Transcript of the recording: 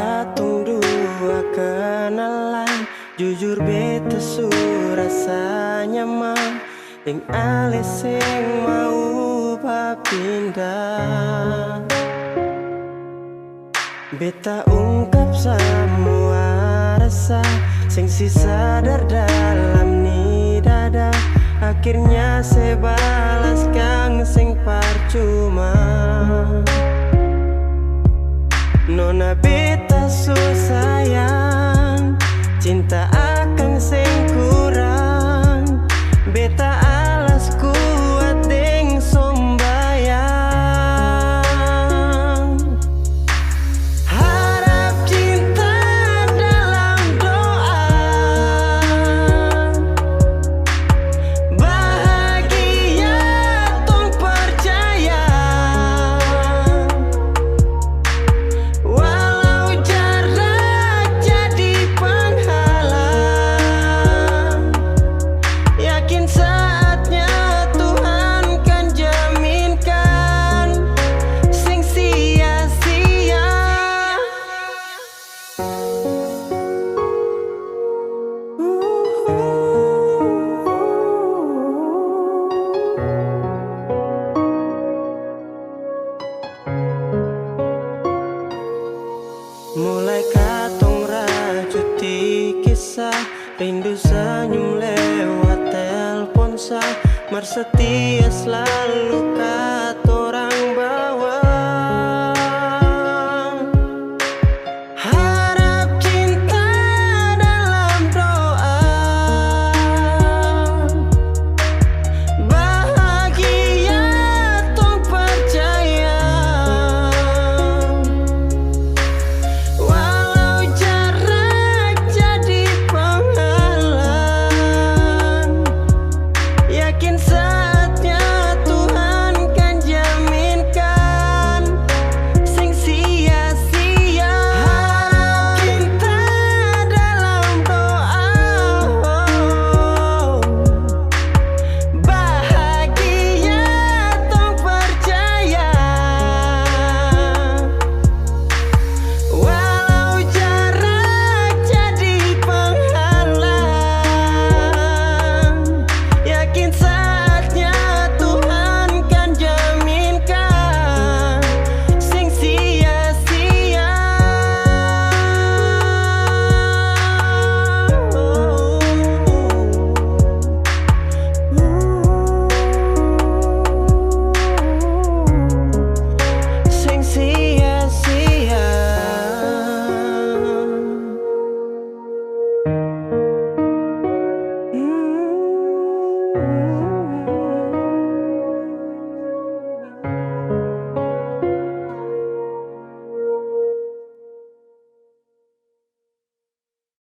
katong dua kenalan, jujur beta su rasa nyaman, yang alis sing mau papindah. Beta ungkap semua rasa sing sisa dalam ni dada. Akhirnya saya balas kang sing percuma. Nona beta su sayang, cinta akan sing kurang. Beta alas kuat deng sombayang. Harap cinta dalam doa, bahagia tong percaya. Walau jarak jadi penghalang, yakin saatnya Tuhan kan jaminkan sing sia-sia. Mulai katong rajuti kisah, rindu senyum lewat telpon sah, mersetia selalu kan.